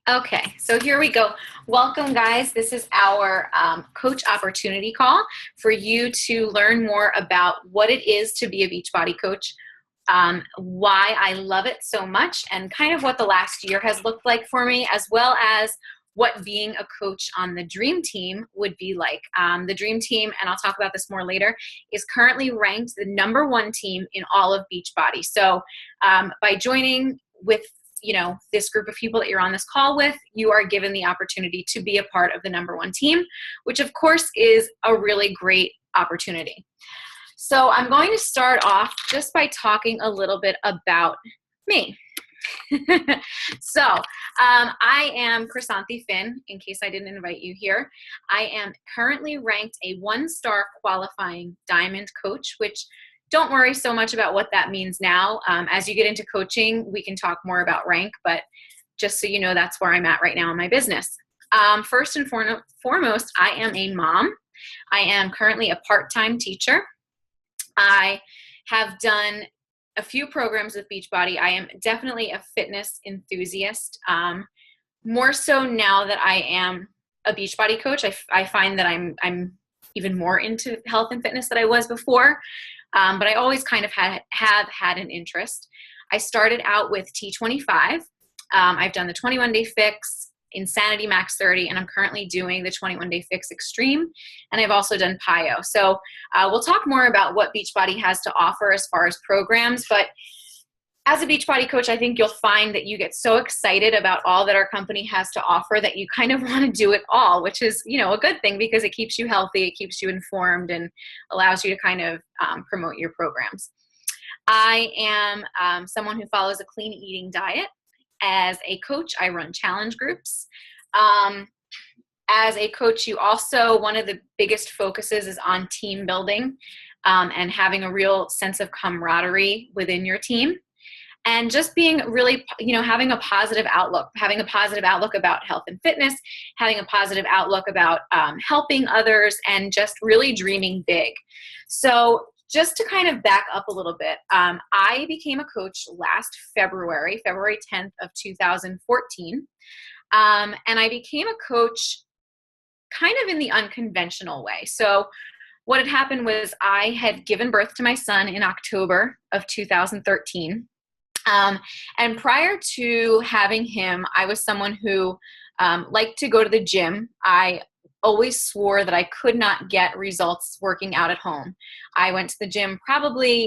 Okay, so here we go. Welcome, guys. This is our coach opportunity call for you to learn more about what it is to be a Beachbody coach, why I love it so much, and kind of what the last year has looked like for me, as well as what being a coach on the Dream Team would be like. The Dream Team, and I'll talk about this more later, is currently ranked the #1 team in all of Beachbody. So by joining with this group of people that you're on this call with, you are given the opportunity to be a part of the #1 team, which of course is a really great opportunity. So I'm going to start off just by talking a little bit about me. I am Chrysanthi Finn, in case I didn't invite you here. I am currently ranked a 1-star qualifying diamond coach, which don't worry so much about what that means now. As you get into coaching, we can talk more about rank, but just so you know, that's where I'm at right now in my business. First and foremost, I am a mom. I am currently a part-time teacher. I have done a few programs with Beachbody. I am definitely a fitness enthusiast. More so now that I am a Beachbody coach, I find that I'm even more into health and fitness than I was before. But I always kind of have had an interest. I started out with T25. I've done the 21-day fix, Insanity Max 30, and I'm currently doing the 21-day fix extreme. And I've also done PiYo. So we'll talk more about what Beachbody has to offer as far as programs. But as a Beachbody coach, I think you'll find that you get so excited about all that our company has to offer that you kind of want to do it all, which is, a good thing because it keeps you healthy, it keeps you informed, and allows you to kind of promote your programs. I am someone who follows a clean eating diet. As a coach, I run challenge groups. As a coach, one of the biggest focuses is on team building and having a real sense of camaraderie within your team. And just being really, having a positive outlook about health and fitness, having a positive outlook about helping others, and just really dreaming big. So just to kind of back up a little bit, I became a coach last February 10th of 2014. And I became a coach kind of in the unconventional way. So what had happened was I had given birth to my son in October of 2013. And prior to having him, I was someone who liked to go to the gym. I always swore that I could not get results working out at home. I went to the gym probably,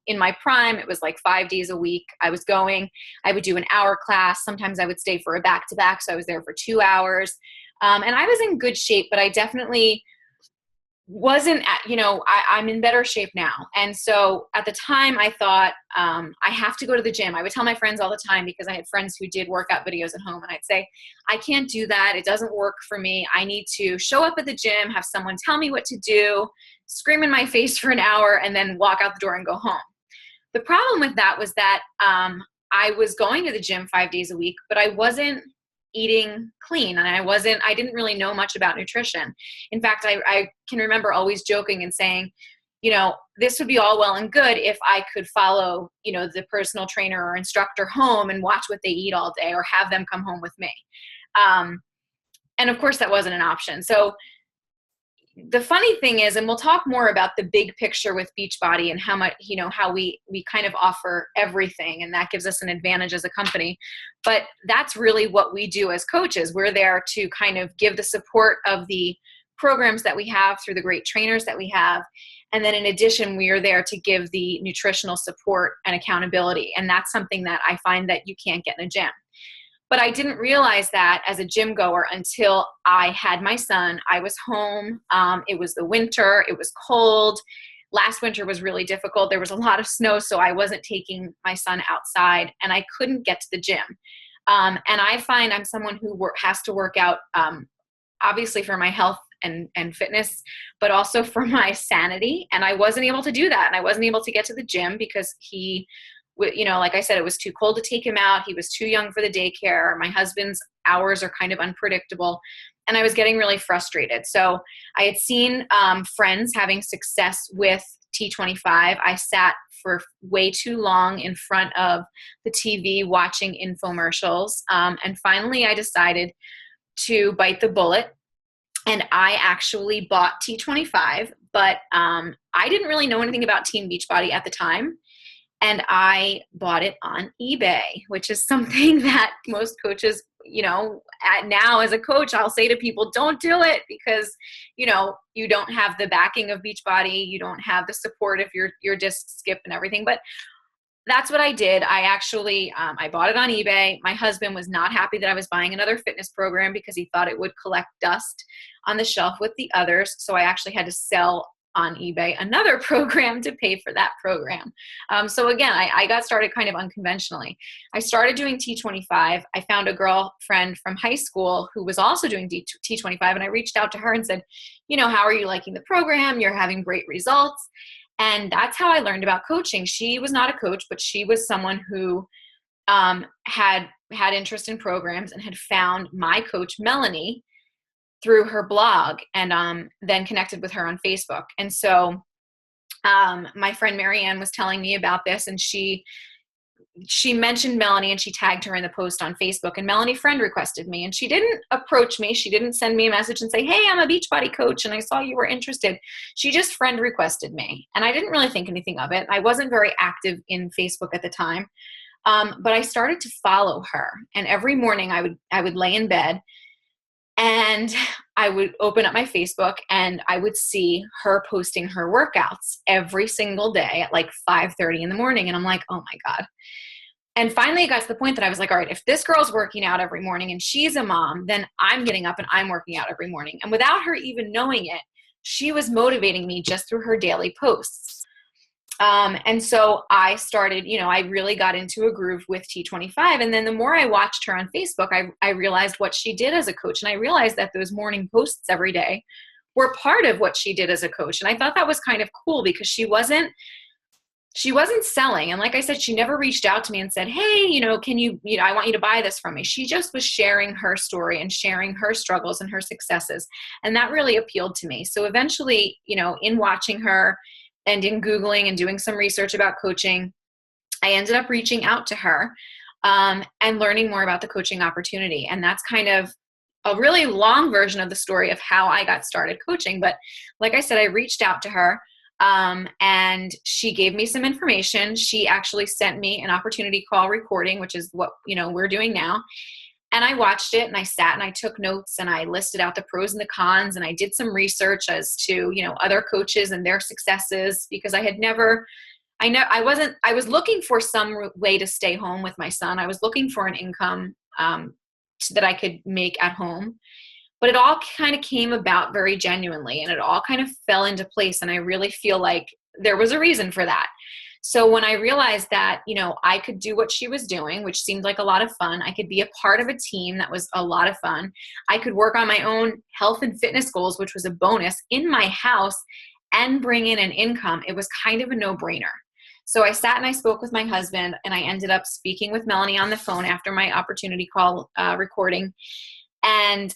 in my prime, it was like 5 days a week. I would do an hour class. Sometimes I would stay for a back-to-back. So I was there for 2 hours. And I was in good shape, but I definitely wasn't I'm in better shape now. And so at the time I thought, I have to go to the gym. I would tell my friends all the time, because I had friends who did workout videos at home, and I'd say, I can't do that. It doesn't work for me. I need to show up at the gym, have someone tell me what to do, scream in my face for an hour, and then walk out the door and go home. The problem with that was that I was going to the gym 5 days a week, but I wasn't eating clean, and I didn't really know much about nutrition. In fact, I can remember always joking and saying, this would be all well and good if I could follow, the personal trainer or instructor home and watch what they eat all day, or have them come home with me. And of course that wasn't an option. So the funny thing is, and we'll talk more about the big picture with Beachbody and how much, how we kind of offer everything, and that gives us an advantage as a company. But that's really what we do as coaches. We're there to kind of give the support of the programs that we have through the great trainers that we have. And then in addition, we are there to give the nutritional support and accountability. And that's something that I find that you can't get in a gym. But I didn't realize that as a gym goer until I had my son. I was home. It was the winter. It was cold. Last winter was really difficult. There was a lot of snow, so I wasn't taking my son outside, and I couldn't get to the gym. And I find I'm someone who has to work out, obviously for my health and fitness, but also for my sanity. And I wasn't able to do that. And I wasn't able to get to the gym because he, like I said, it was too cold to take him out. He was too young for the daycare. My husband's hours are kind of unpredictable. And I was getting really frustrated. So I had seen friends having success with T25. I sat for way too long in front of the TV watching infomercials. And finally, I decided to bite the bullet. And I actually bought T25, but I didn't really know anything about Team Beachbody at the time. And I bought it on eBay, which is something that most coaches, now as a coach, I'll say to people, don't do it because, you don't have the backing of Beachbody. You don't have the support of your disc skip and everything. But that's what I did. I actually, I bought it on eBay. My husband was not happy that I was buying another fitness program because he thought it would collect dust on the shelf with the others. So I actually had to sell on eBay another program to pay for that program. So again, I got started kind of unconventionally. I started doing T25. I found a girlfriend from high school who was also doing T25, and I reached out to her and said, how are you liking the program? You're having great results. And that's how I learned about coaching. She was not a coach, but she was someone who had interest in programs and had found my coach, Melanie, through her blog, and then connected with her on Facebook. And so my friend Marianne was telling me about this, and she mentioned Melanie, and she tagged her in the post on Facebook, and Melanie friend requested me, and she didn't approach me. She didn't send me a message and say, hey, I'm a Beachbody coach and I saw you were interested. She just friend requested me, and I didn't really think anything of it. I wasn't very active in Facebook at the time, but I started to follow her, and every morning I would lay in bed and I would open up my Facebook and I would see her posting her workouts every single day at like 5:30 in the morning. And I'm like, oh my God. And finally it got to the point that I was like, all right, if this girl's working out every morning and she's a mom, then I'm getting up and I'm working out every morning. And without her even knowing it, she was motivating me just through her daily posts. And so I started, I really got into a groove with T25. And then the more I watched her on Facebook, I realized what she did as a coach. And I realized that those morning posts every day were part of what she did as a coach. And I thought that was kind of cool because she wasn't selling. And like I said, she never reached out to me and said, hey, can you, I want you to buy this from me. She just was sharing her story and sharing her struggles and her successes. And that really appealed to me. So eventually, in watching her, and in Googling and doing some research about coaching, I ended up reaching out to her and learning more about the coaching opportunity. And that's kind of a really long version of the story of how I got started coaching. But like I said, I reached out to her and she gave me some information. She actually sent me an opportunity call recording, which is what we're doing now. And I watched it and I sat and I took notes and I listed out the pros and the cons and I did some research as to, other coaches and their successes because I was looking for some way to stay home with my son. I was looking for an income that I could make at home, but it all kind of came about very genuinely and it all kind of fell into place. And I really feel like there was a reason for that. So when I realized that, I could do what she was doing, which seemed like a lot of fun, I could be a part of a team that was a lot of fun. I could work on my own health and fitness goals, which was a bonus in my house and bring in an income. It was kind of a no-brainer. So I sat and I spoke with my husband and I ended up speaking with Melanie on the phone after my opportunity call recording. And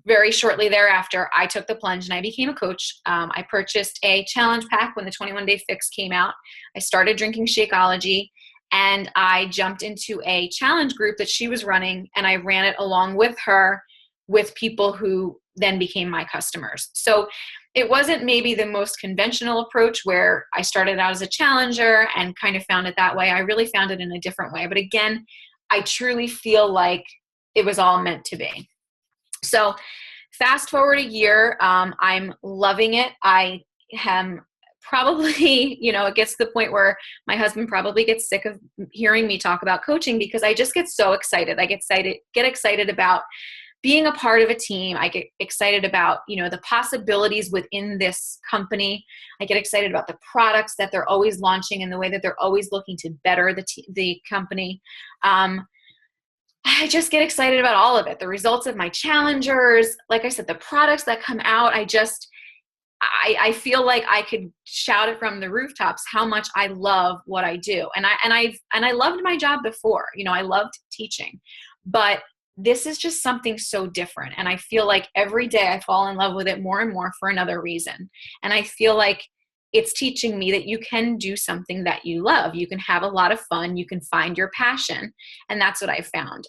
very shortly thereafter, I took the plunge and I became a coach. I purchased a challenge pack when the 21-day fix came out. I started drinking Shakeology and I jumped into a challenge group that she was running and I ran it along with her with people who then became my customers. So it wasn't maybe the most conventional approach where I started out as a challenger and kind of found it that way. I really found it in a different way. But again, I truly feel like it was all meant to be. So fast forward a year, I'm loving it. I am probably, it gets to the point where my husband probably gets sick of hearing me talk about coaching because I just get so excited. I get excited about being a part of a team. I get excited about, the possibilities within this company. I get excited about the products that they're always launching and the way that they're always looking to better the company. I just get excited about all of it. The results of my challengers, like I said, the products that come out, I feel like I could shout it from the rooftops how much I love what I do. And I loved my job before, I loved teaching, but this is just something so different. And I feel like every day I fall in love with it more and more for another reason. And I feel like it's teaching me that you can do something that you love. You can have a lot of fun. You can find your passion. And that's what I found.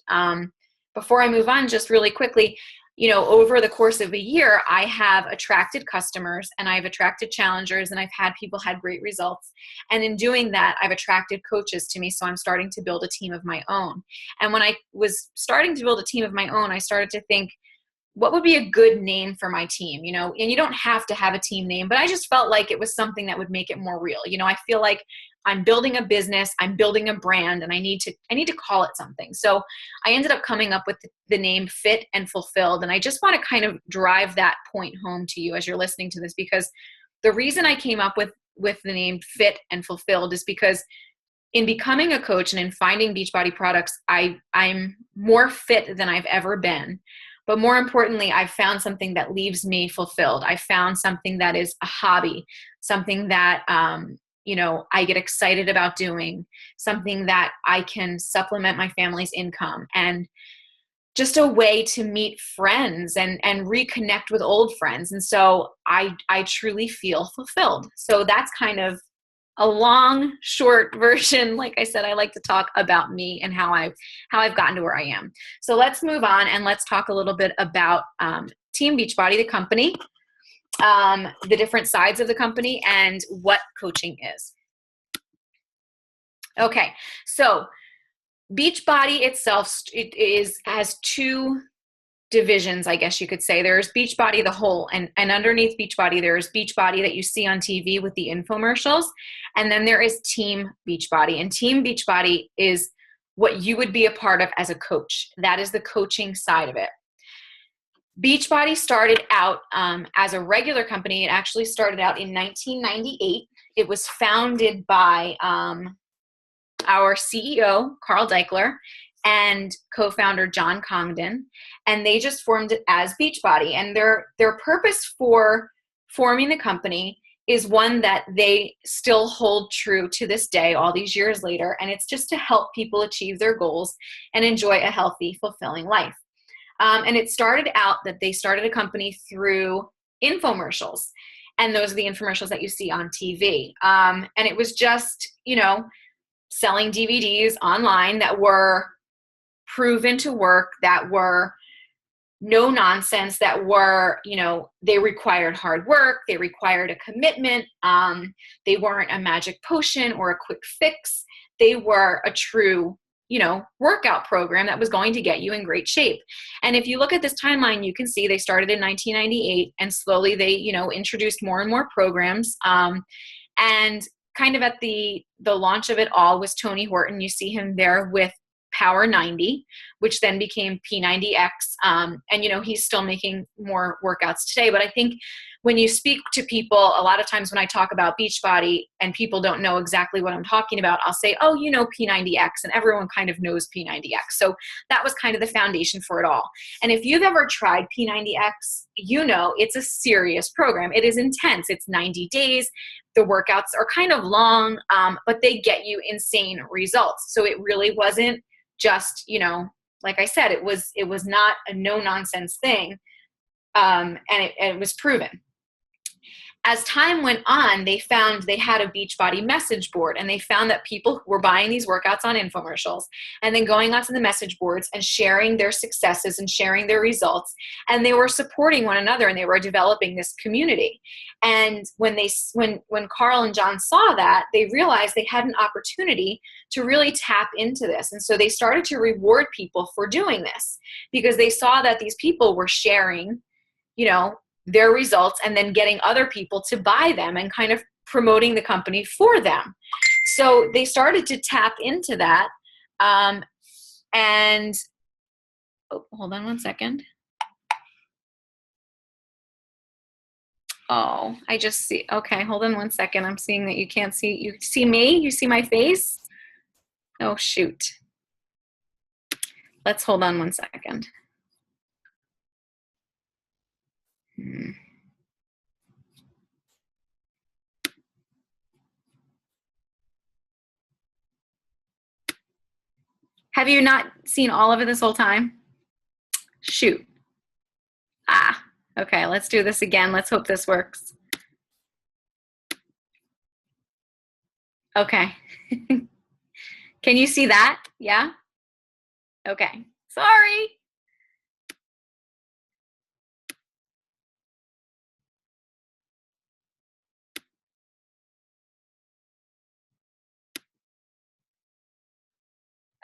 Before I move on, just really quickly, over the course of a year, I have attracted customers and I've attracted challengers and I've had people had great results. And in doing that, I've attracted coaches to me. So I'm starting to build a team of my own. And when I was starting to build a team of my own, I started to think, what would be a good name for my team? And you don't have to have a team name, but I just felt like it was something that would make it more real. I feel like I'm building a business, I'm building a brand, and I need to call it something. So I ended up coming up with the name Fit and Fulfilled. And I just want to kind of drive that point home to you as you're listening to this, because the reason I came up with the name Fit and Fulfilled is because in becoming a coach and in finding Beachbody products, I'm more fit than I've ever been. But more importantly, I've found something that leaves me fulfilled. I found something that is a hobby, something that, I get excited about doing, something that I can supplement my family's income, and just a way to meet friends and reconnect with old friends. And so I truly feel fulfilled. So that's kind of a long, short version. Like I said, I like to talk about me and how I've gotten to where I am. So let's move on and let's talk a little bit about Team Beachbody, the company, the different sides of the company, and what coaching is. Okay, so Beachbody itself, has two divisions, I guess you could say. There's Beachbody the whole, and underneath Beachbody, there's Beachbody that you see on TV with the infomercials, and then there is Team Beachbody. And Team Beachbody is what you would be a part of as a coach. That is the coaching side of it. Beachbody started out as a regular company. It actually started out in 1998. It was founded by our CEO, Carl Deichler, and co-founder John Congdon, and they just formed it as Beachbody. And their purpose for forming the company is one that they still hold true to this day, all these years later, and it's just to help people achieve their goals and enjoy a healthy, fulfilling life. And it started out that they started a company through infomercials, and those are the infomercials that you see on TV. And it was just, selling DVDs online that were proven to work, that were no nonsense, that were, they required hard work, they required a commitment, they weren't a magic potion or a quick fix. They were a true, workout program that was going to get you in great shape. And if you look at this timeline, you can see they started in 1998, and slowly they, introduced more and more programs. And kind of at the launch of it all was Tony Horton. You see him there with Power 90, which then became P90X. And, he's still making more workouts today. But I think when you speak to people, a lot of times when I talk about Beachbody and people don't know exactly what I'm talking about, I'll say, oh, P90X, and everyone kind of knows P90X. So that was kind of the foundation for it all. And if you've ever tried P90X, it's a serious program. It is intense. It's 90 days. The workouts are kind of long, but they get you insane results. So it really wasn't just, like I said, it was not a no nonsense thing. And it was proven. As time went on, they found they had a Beachbody message board, and they found that people were buying these workouts on infomercials and then going onto the message boards and sharing their successes and sharing their results. And they were supporting one another, and they were developing this community. And when Carl and John saw that, they realized they had an opportunity to really tap into this. And so they started to reward people for doing this, because they saw that these people were sharing, their results and then getting other people to buy them and kind of promoting the company for them. So they started to tap into that. And hold on one second. Oh, I just see. Okay, hold on one second. I'm seeing that you can't see. You see me? You see my face? Oh, shoot. Let's hold on one second. Have you not seen all of it this whole time? Shoot. Okay, let's do this again. Let's hope this works. Okay. Can you see that? Yeah? Okay. Sorry.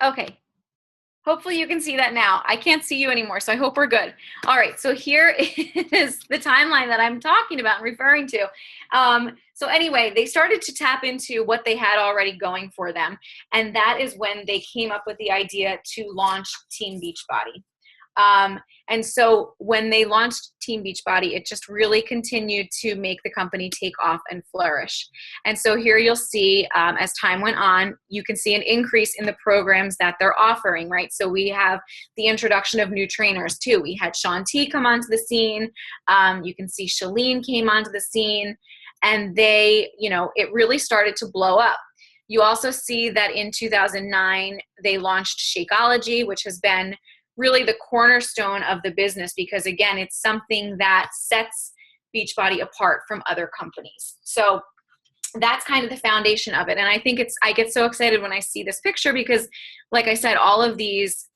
Okay. Hopefully you can see that now. I can't see you anymore, so I hope we're good. All right, so here is the timeline that I'm talking about and referring to. So anyway, they started to tap into what they had already going for them, and that is when they came up with the idea to launch Team Beachbody. And so when they launched Team Beachbody, it just really continued to make the company take off and flourish. And so here you'll see, as time went on, you can see an increase in the programs that they're offering, right? So we have the introduction of new trainers too. We had Shaun T come onto the scene. You can see Shalene came onto the scene, and they, it really started to blow up. You also see that in 2009, they launched Shakeology, which has been really the cornerstone of the business, because again, it's something that sets Beachbody apart from other companies. So that's kind of the foundation of it. And I think I get so excited when I see this picture, because like I said, all of these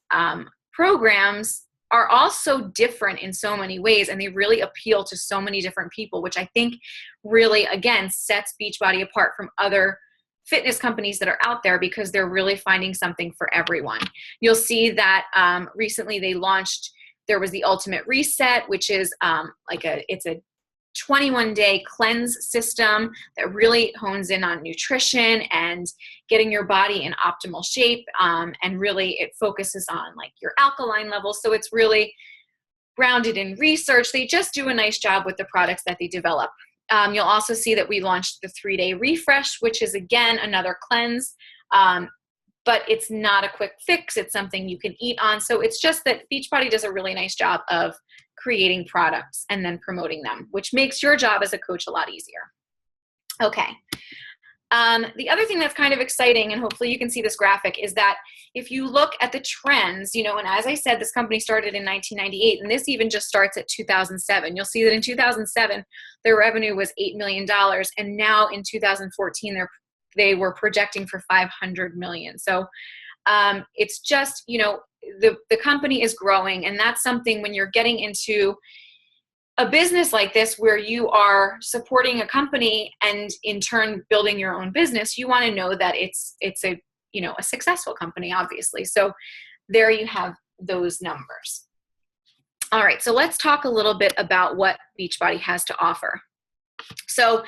programs are all so different in so many ways, and they really appeal to so many different people, which I think really, again, sets Beachbody apart from other fitness companies that are out there, because they're really finding something for everyone. You'll see that recently there was the Ultimate Reset, which is it's a 21-day cleanse system that really hones in on nutrition and getting your body in optimal shape. And really it focuses on like your alkaline levels. So it's really grounded in research. They just do a nice job with the products that they develop. You'll also see that we launched the 3-day refresh, which is again another cleanse, but it's not a quick fix. It's something you can eat on. So it's just that Beachbody does a really nice job of creating products and then promoting them, which makes your job as a coach a lot easier. Okay. The other thing that's kind of exciting, and hopefully you can see this graphic, is that if you look at the trends, and as I said, this company started in 1998, and this even just starts at 2007. You'll see that in 2007, their revenue was $8 million, and now in 2014, they were projecting for $500 million. So it's just, the company is growing, and that's something when you're getting into a business like this where you are supporting a company and in turn building your own business, you want to know that it's a successful company, obviously. So there you have those numbers. All right, so let's talk a little bit about what Beachbody has to offer. So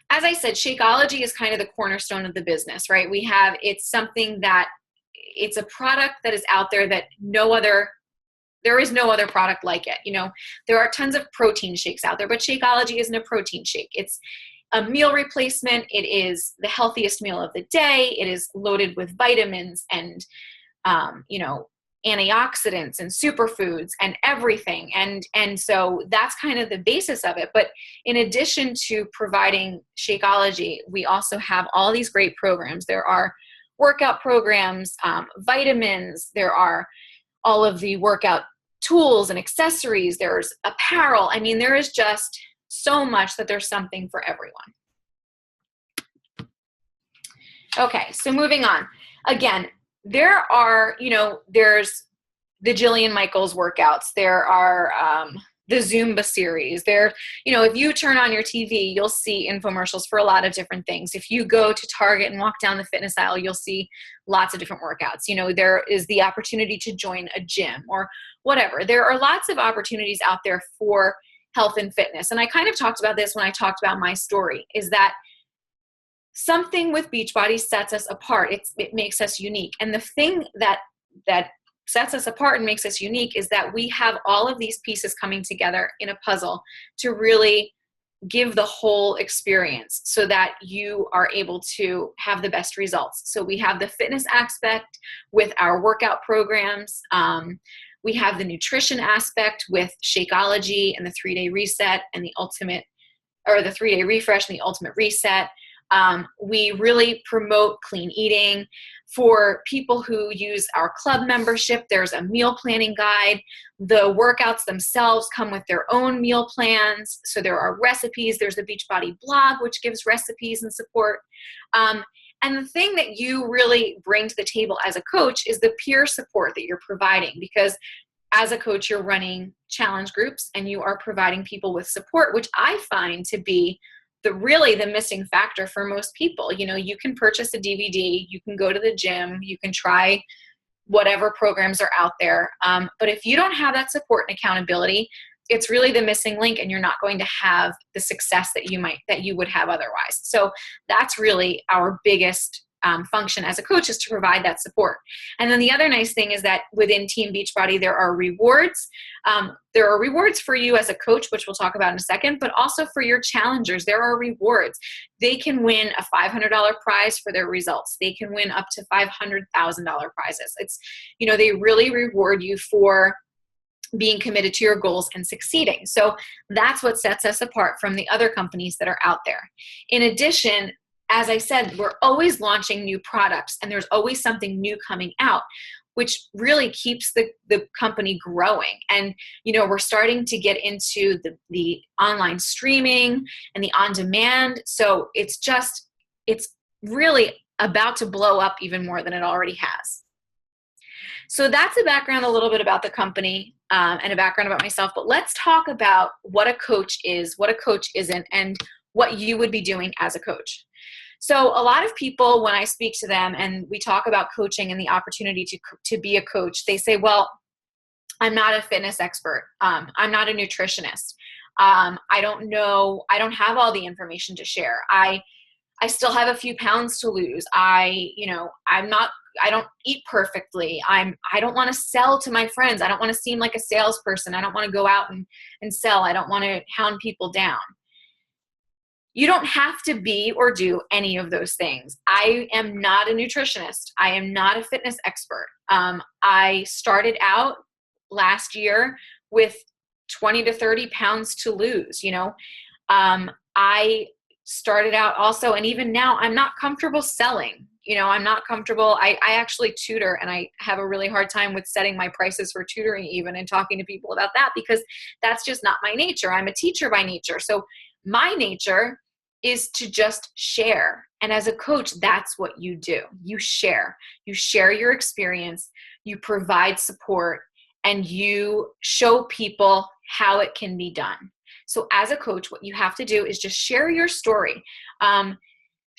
as I said, Shakeology is kind of the cornerstone of the business, right? It's something that it's a product that is out there that there is no other product like it. There are tons of protein shakes out there, but Shakeology isn't a protein shake. It's a meal replacement. It is the healthiest meal of the day. It is loaded with vitamins and, antioxidants and superfoods and everything. And so that's kind of the basis of it. But in addition to providing Shakeology, we also have all these great programs. There are workout programs, vitamins, there are all of the workout tools and accessories, there's apparel. I mean, there is just so much that there's something for everyone. Okay, so moving on. Again, there are, there's the Jillian Michaels workouts. There are the Zumba series. If you turn on your TV, you'll see infomercials for a lot of different things. If you go to Target and walk down the fitness aisle, you'll see lots of different workouts. There is the opportunity to join a gym or whatever. There are lots of opportunities out there for health and fitness. And I kind of talked about this when I talked about my story, is that something with Beachbody sets us apart. It makes us unique. And the thing that sets us apart and makes us unique is that we have all of these pieces coming together in a puzzle to really give the whole experience so that you are able to have the best results. So we have the fitness aspect with our workout programs. We have the nutrition aspect with Shakeology and the 3-day reset and the 3-day refresh and the ultimate reset. We really promote clean eating. For people who use our club membership, there's a meal planning guide. The workouts themselves come with their own meal plans. So there are recipes. There's the Beachbody blog, which gives recipes and support. And the thing that you really bring to the table as a coach is the peer support that you're providing, because as a coach, you're running challenge groups and you are providing people with support, which I find to be really the missing factor for most people. You can purchase a DVD, you can go to the gym, you can try whatever programs are out there. But if you don't have that support and accountability, it's really the missing link, and you're not going to have the success that you would have otherwise. So that's really our biggest function as a coach, is to provide that support. And then the other nice thing is that within Team Beachbody, there are rewards. There are rewards for you as a coach, which we'll talk about in a second, but also for your challengers, there are rewards. They can win a $500 prize for their results. They can win up to $500,000 prizes. They really reward you for being committed to your goals and succeeding. So that's what sets us apart from the other companies that are out there. In addition, as I said, we're always launching new products, and there's always something new coming out, which really keeps the company growing. And, we're starting to get into the online streaming and the on-demand. So it's really about to blow up even more than it already has. So that's a background a little bit about the company, and a background about myself. But let's talk about what a coach is, what a coach isn't, and what you would be doing as a coach. So a lot of people, when I speak to them and we talk about coaching and the opportunity to be a coach, they say, well, I'm not a fitness expert. I'm not a nutritionist. I don't know. I don't have all the information to share. I still have a few pounds to lose. I don't eat perfectly. I don't want to sell to my friends. I don't want to seem like a salesperson. I don't want to go out and sell. I don't want to hound people down. You don't have to be or do any of those things. I am not a nutritionist. I am not a fitness expert. I started out last year with 20 to 30 pounds to lose. I started out also, and even now, I'm not comfortable selling. I'm not comfortable. I actually tutor, and I have a really hard time with setting my prices for tutoring even, and talking to people about that, because that's just not my nature. I'm a teacher by nature. So my nature is to just share. And as a coach, that's what you do. You share your experience, you provide support, and you show people how it can be done. So as a coach, what you have to do is just share your story.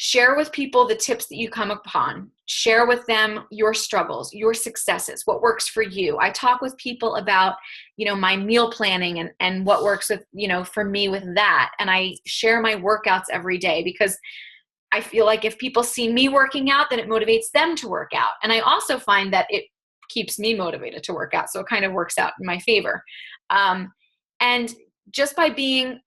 Share with people the tips that you come upon. Share with them your struggles, your successes, what works for you. I talk with people about, my meal planning and what works with, for me with that. And I share my workouts every day, because I feel like if people see me working out, then it motivates them to work out. And I also find that it keeps me motivated to work out. So it kind of works out in my favor. And just by being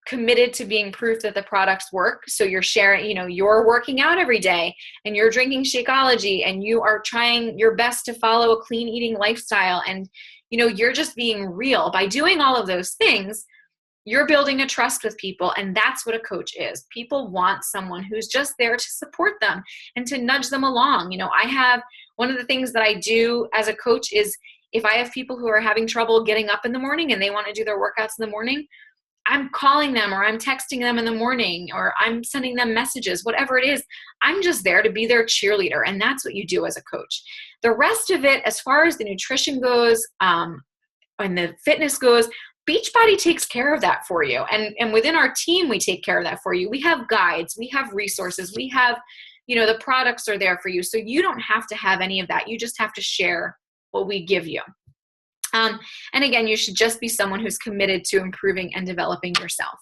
committed to being proof that the products work. So you're sharing, you're working out every day and you're drinking Shakeology and you are trying your best to follow a clean eating lifestyle. And, you're just being real. By doing all of those things, you're building a trust with people. And that's what a coach is. People want someone who's just there to support them and to nudge them along. I have one of the things that I do as a coach is, if I have people who are having trouble getting up in the morning and they want to do their workouts in the morning, I'm calling them or I'm texting them in the morning or I'm sending them messages, whatever it is. I'm just there to be their cheerleader. And that's what you do as a coach. The rest of it, as far as the nutrition goes and the fitness goes, Beachbody takes care of that for you. And within our team, we take care of that for you. We have guides, we have resources, we have, the products are there for you. So you don't have to have any of that. You just have to share what we give you. And again, you should just be someone who's committed to improving and developing yourself.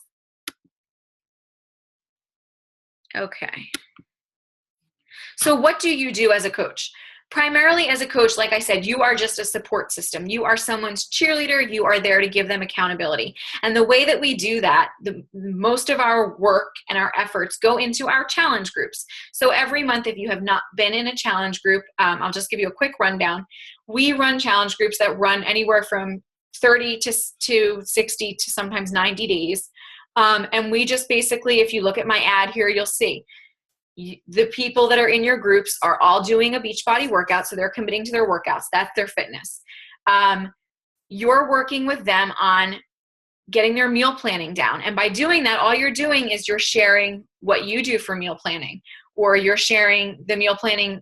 Okay. So what do you do as a coach? Primarily as a coach, like I said, you are just a support system. You are someone's cheerleader. You are there to give them accountability. And the way that we do that, most of our work and our efforts go into our challenge groups. So every month, if you have not been in a challenge group, I'll just give you a quick rundown. We run challenge groups that run anywhere from 30 to 60 to sometimes 90 days. And we just basically, if you look at my ad here, you'll see the people that are in your groups are all doing a Beachbody workout. So they're committing to their workouts. That's their fitness. You're working with them on getting their meal planning down. And by doing that, all you're doing is you're sharing what you do for meal planning. or you're sharing the meal planning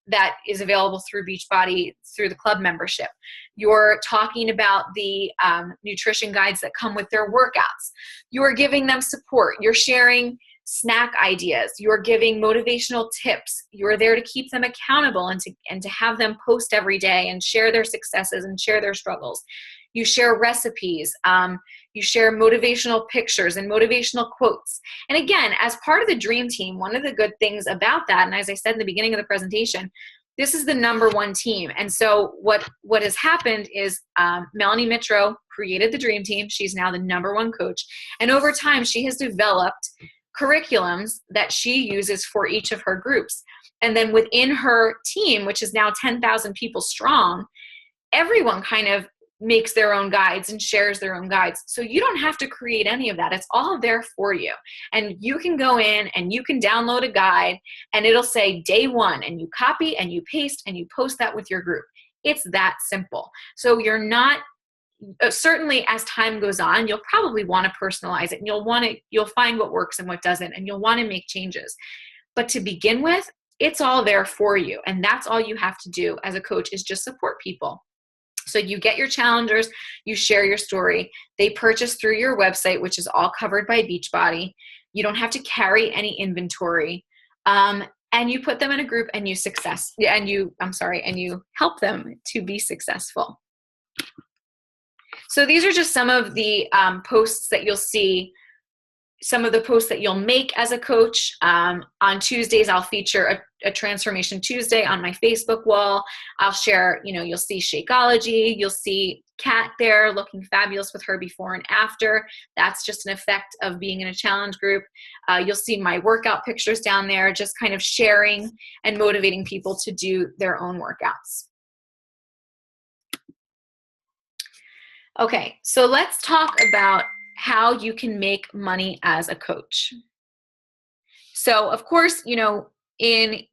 that is available through Beachbody through the club membership. You're talking about the nutrition guides that come with their workouts. You're giving them support. You're sharing snack ideas. You're giving motivational tips. You're there to keep them accountable and to have them post every day and share their successes and share their struggles. You share recipes. You share motivational pictures and motivational quotes. And again, as part of the dream team, one of the good things about that, and as I said in the beginning of the presentation, this is the number one team. And so what has happened is Melanie Mitro created the dream team. She's now the number one coach. And over time, she has developed curriculums that she uses for each of her groups. And then within her team, which is now 10,000 people strong, everyone kind of makes their own guides and shares their own guides. So you don't have to create any of that. It's all there for you. And you can go in and you can download a guide and it'll say day one, and you copy and you paste and you post that with your group. It's that simple. So you're not, certainly as time goes on, you'll probably want to personalize it, and you'll find what works and what doesn't, and you'll want to make changes. But to begin with, it's all there for you. And that's all you have to do as a coach, is just support people. So you get your challengers, you share your story, they purchase through your website, which is all covered by Beachbody. You don't have to carry any inventory. And you put them in a group and you help them to be successful. So these are just some of the posts that you'll see, some of the posts that you'll make as a coach. On Tuesdays, I'll feature a Transformation Tuesday on my Facebook wall. I'll share, you'll see Shakeology. You'll see Kat there looking fabulous with her before and after. That's just an effect of being in a challenge group. You'll see my workout pictures down there, just kind of sharing and motivating people to do their own workouts. Okay, so let's talk about how you can make money as a coach. So of course, in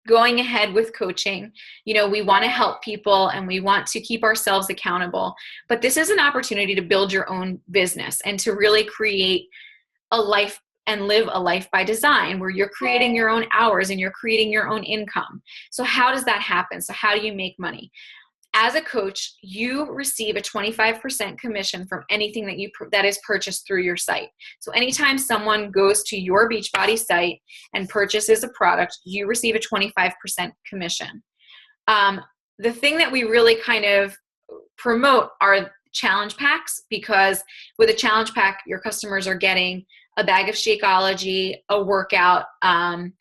going ahead with coaching, we want to help people and we want to keep ourselves accountable, but this is an opportunity to build your own business and to really create a life and live a life by design, where you're creating your own hours and you're creating your own income. So how does that happen? So how do you make money? As a coach, you receive a 25% commission from anything that is purchased through your site. So anytime someone goes to your Beachbody site and purchases a product, you receive a 25% commission. The thing that we really kind of promote are challenge packs, because with a challenge pack, your customers are getting a bag of Shakeology, a workout, the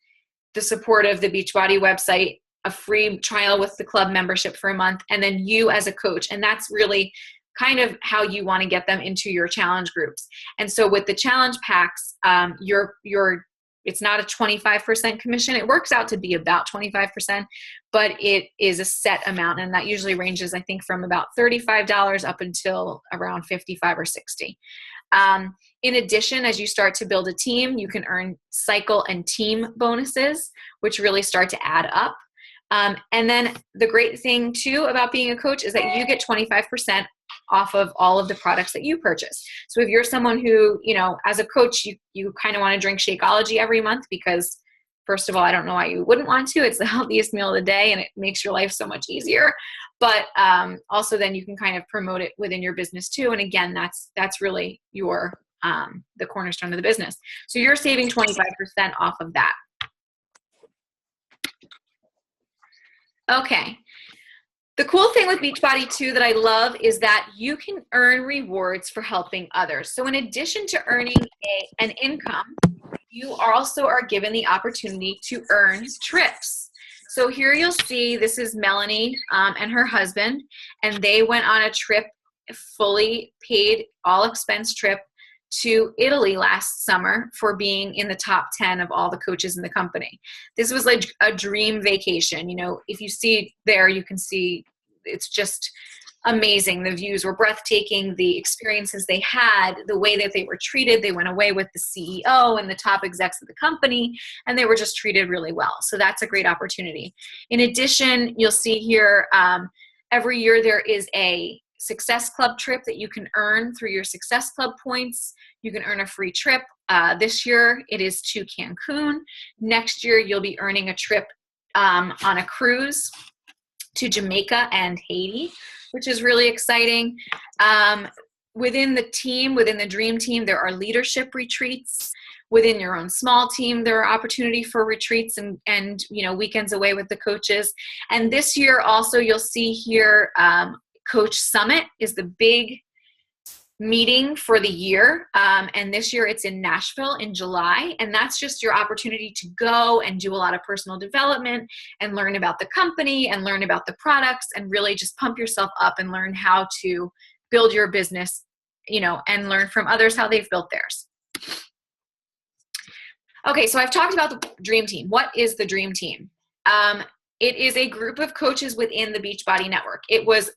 support of the Beachbody website, a free trial with the club membership for a month, and then you as a coach. And that's really kind of how you want to get them into your challenge groups. And so with the challenge packs, it's not a 25% commission. It works out to be about 25%, but it is a set amount. And that usually ranges, I think, from about $35 up until around $55 or $60. In addition, as you start to build a team, you can earn cycle and team bonuses, which really start to add up. And then the great thing too about being a coach is that you get 25% off of all of the products that you purchase. So if you're someone who, as a coach, you kind of want to drink Shakeology every month because, first of all, I don't know why you wouldn't want to. It's the healthiest meal of the day and it makes your life so much easier. But also then you can kind of promote it within your business too. And again, that's really your the cornerstone of the business. So you're saving 25% off of that. Okay. The cool thing with Beachbody too that I love is that you can earn rewards for helping others. So in addition to earning an income, you also are given the opportunity to earn trips. So here you'll see, this is Melanie and her husband, and they went on a trip, fully paid, all expense trip to Italy last summer for being in the top 10 of all the coaches in the company. This was like a dream vacation. If you see there, you can see it's just amazing. The views were breathtaking. The experiences they had, the way that they were treated, they went away with the CEO and the top execs of the company, and they were just treated really well. So that's a great opportunity. In addition, you'll see here, every year there is a Success Club trip that you can earn through your Success Club points. You can earn a free trip. This year it is to Cancun. Next year you'll be earning a trip on a cruise to Jamaica and Haiti, which is really exciting. Within the team, within the dream team, there are leadership retreats. Within your own small team, there are opportunity for retreats and weekends away with the coaches. And this year also, you'll see here, Coach Summit is the big meeting for the year. And this year it's in Nashville in July. And that's just your opportunity to go and do a lot of personal development and learn about the company and learn about the products and really just pump yourself up and learn how to build your business, and learn from others how they've built theirs. Okay, so I've talked about the dream team. What is the dream team? It is a group of coaches within the Beachbody network. It was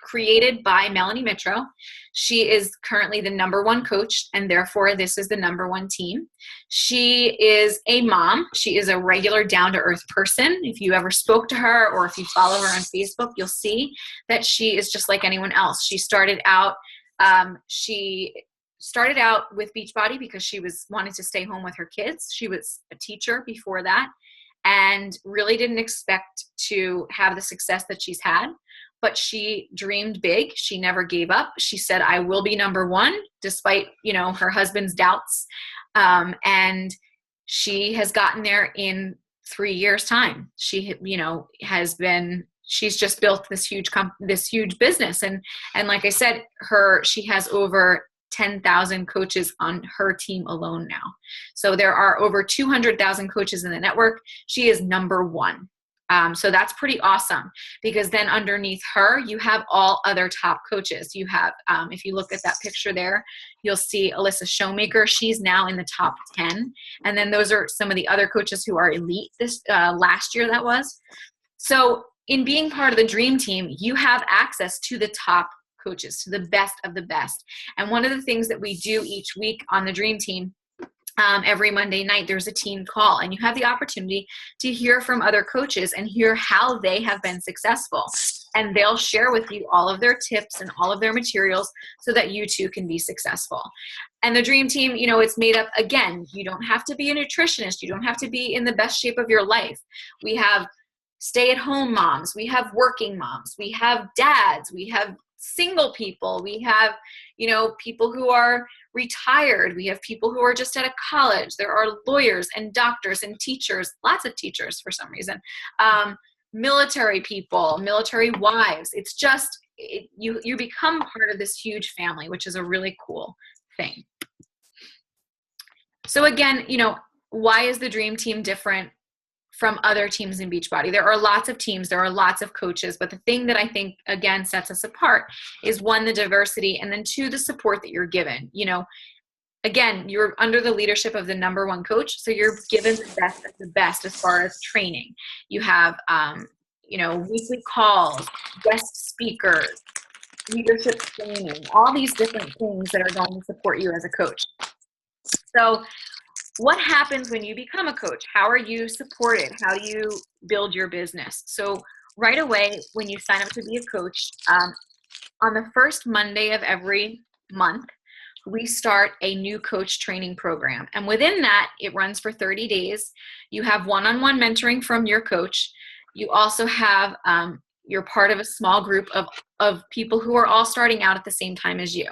created by Melanie Mitro. She is currently the #1 coach, and therefore this is the #1 team. She is a mom. She is a regular down-to-earth person. If you ever spoke to her or if you follow her on Facebook, you'll see that she is just like anyone else. She started out with Beachbody because she was wanting to stay home with her kids. She was a teacher before that and really didn't expect to have the success that she's had. But she dreamed big. She never gave up. She said, I will be #1, despite, her husband's doubts. And she has gotten there in 3 years' time. She, she's just built this huge business. And like I said, she has over 10,000 coaches on her team alone now. So there are over 200,000 coaches in the network. She is #1. So that's pretty awesome because then underneath her, you have all other top coaches. You have, if you look at that picture there, you'll see Alyssa Showmaker. She's now in the top 10. And then those are some of the other coaches who are elite this last year that was. So in being part of the dream team, you have access to the top coaches, to the best of the best. And one of the things that we do each week on the dream team, every Monday night, there's a team call, and you have the opportunity to hear from other coaches and hear how they have been successful. And they'll share with you all of their tips and all of their materials so that you too can be successful. And the dream team, it's made up, again, you don't have to be a nutritionist. You don't have to be in the best shape of your life. We have stay-at-home moms. We have working moms. We have dads. We have single people. We have, people who are retired. We have people who are just out of college. There are lawyers and doctors and teachers, lots of teachers for some reason, military people, military wives. It's just, you become part of this huge family, which is a really cool thing. So again, why is the dream team different from other teams in Beachbody? There are lots of teams, there are lots of coaches, but the thing that I think, again, sets us apart is 1, the diversity, and then 2, the support that you're given. Again, you're under the leadership of the #1 coach, so you're given the best of the best as far as training. You have, weekly calls, guest speakers, leadership training, all these different things that are going to support you as a coach. So what happens when you become a coach? How are you supported? How do you build your business? So right away, when you sign up to be a coach, on the first Monday of every month, we start a new coach training program. And within that, it runs for 30 days. You have one-on-one mentoring from your coach. You also have, you're part of a small group of people who are all starting out at the same time as you.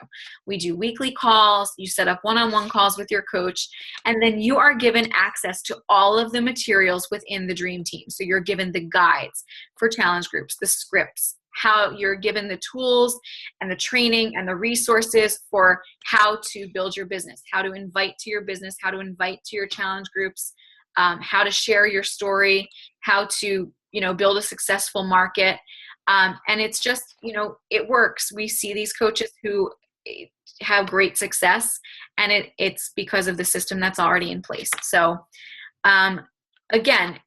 We do weekly calls, you set up one-on-one calls with your coach, and then you are given access to all of the materials within the dream team. So you're given the guides for challenge groups, the scripts, how you're given the tools and the training and the resources for how to build your business, how to invite to your business, how to invite to your challenge groups, how to share your story, how to build a successful market. And it's just, it works. We see these coaches who have great success, and it's because of the system that's already in place. So again,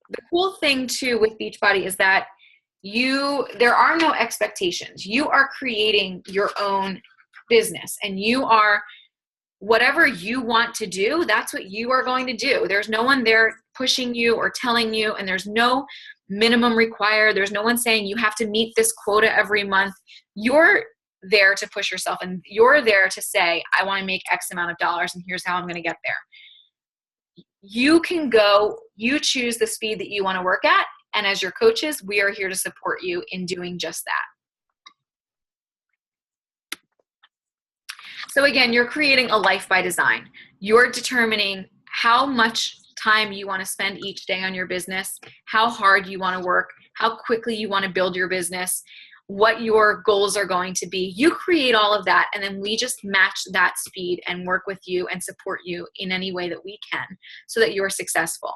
the cool thing too with Beachbody is that there are no expectations. You are creating your own business, and you are, whatever you want to do, that's what you are going to do. There's no one there pushing you or telling you, and there's no minimum required. There's no one saying you have to meet this quota every month. You're there to push yourself, and you're there to say, I want to make X amount of dollars, and here's how I'm going to get there. You can go, you choose the speed that you want to work at, and as your coaches, we are here to support you in doing just that. So again, you're creating a life by design. You're determining how much time you want to spend each day on your business, how hard you want to work, how quickly you want to build your business, what your goals are going to be. You create all of that, and then we just match that speed and work with you and support you in any way that we can so that you're successful.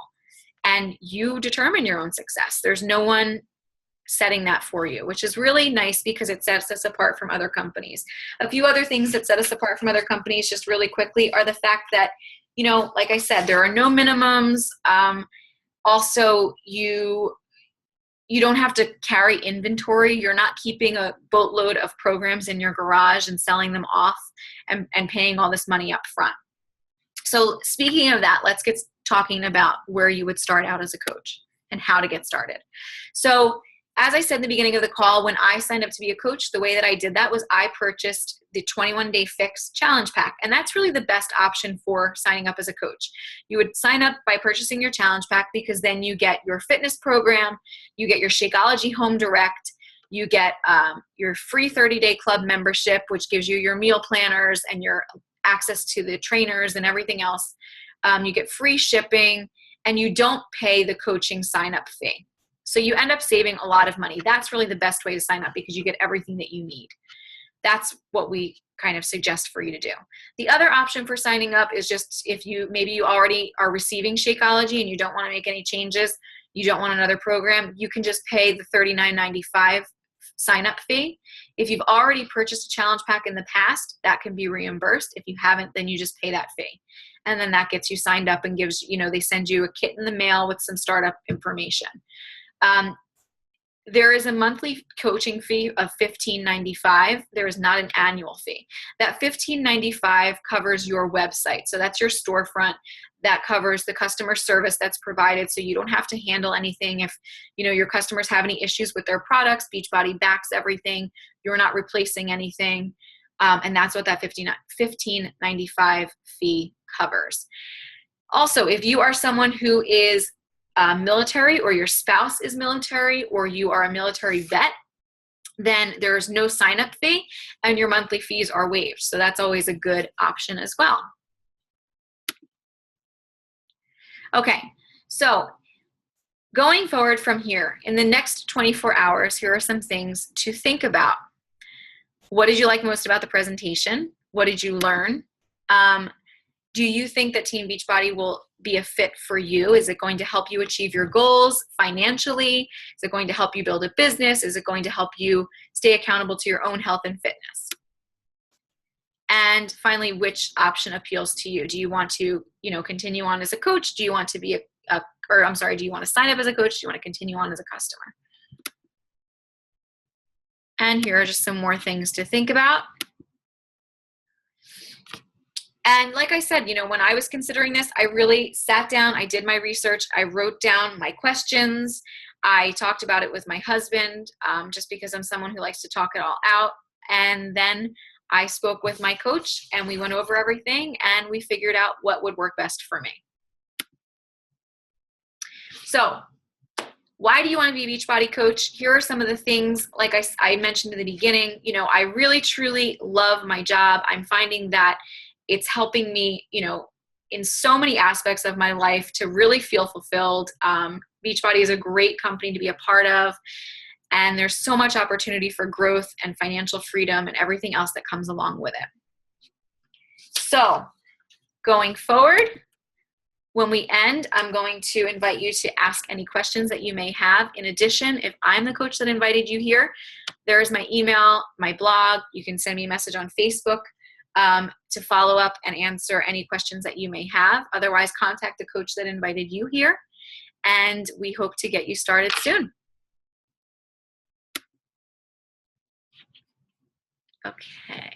And you determine your own success. There's no one setting that for you, which is really nice because it sets us apart from other companies. A few other things that set us apart from other companies, just really quickly, are the fact that, like I said, there are no minimums. Also, you don't have to carry inventory. You're not keeping a boatload of programs in your garage and selling them off and paying all this money up front. So speaking of that, let's get talking about where you would start out as a coach and how to get started. So as I said in the beginning of the call, when I signed up to be a coach, the way that I did that was I purchased the 21-day fix challenge pack. And that's really the best option for signing up as a coach. You would sign up by purchasing your challenge pack because then you get your fitness program, you get your Shakeology Home Direct, you get your free 30-day club membership, which gives you your meal planners and your access to the trainers and everything else. You get free shipping, and you don't pay the coaching sign-up fee. So you end up saving a lot of money. That's really the best way to sign up because you get everything that you need. That's what we kind of suggest for you to do. The other option for signing up is just if maybe you already are receiving Shakeology and you don't want to make any changes, you don't want another program, you can just pay the $39.95 sign-up fee. If you've already purchased a challenge pack in the past, that can be reimbursed. If you haven't, then you just pay that fee. And then that gets you signed up and gives, they send you a kit in the mail with some startup information. There is a monthly coaching fee of $15.95. There is not an annual fee. That $15.95 covers your website. So that's your storefront. That covers the customer service that's provided. So you don't have to handle anything. If your customers have any issues with their products, Beachbody backs everything. You're not replacing anything. And that's what that $15.95 fee covers. Also, if you are someone who is military, or your spouse is military, or you are a military vet, then there's no sign-up fee and your monthly fees are waived. So that's always a good option as well. Okay, so going forward from here, in the next 24 hours, here are some things to think about. What did you like most about the presentation? What did you learn? Do you think that Team Beachbody will be a fit for you? Is it going to help you achieve your goals financially? Is it going to help you build a business? Is it going to help you stay accountable to your own health and fitness? And finally, which option appeals to you? Do you want to, continue on as a coach? Do you want to be do you want to sign up as a coach? Do you want to continue on as a customer? And here are just some more things to think about. And like I said, when I was considering this, I really sat down, I did my research, I wrote down my questions, I talked about it with my husband, just because I'm someone who likes to talk it all out. And then I spoke with my coach and we went over everything and we figured out what would work best for me. So why do you want to be a Beachbody coach? Here are some of the things, like I mentioned in the beginning, I really, truly love my job. I'm finding that it's helping me, in so many aspects of my life to really feel fulfilled. Beachbody is a great company to be a part of, and there's so much opportunity for growth and financial freedom and everything else that comes along with it. So going forward, when we end, I'm going to invite you to ask any questions that you may have. In addition, if I'm the coach that invited you here, there is my email, my blog. You can send me a message on Facebook to follow up and answer any questions that you may have. Otherwise, contact the coach that invited you here, and we hope to get you started soon. Okay.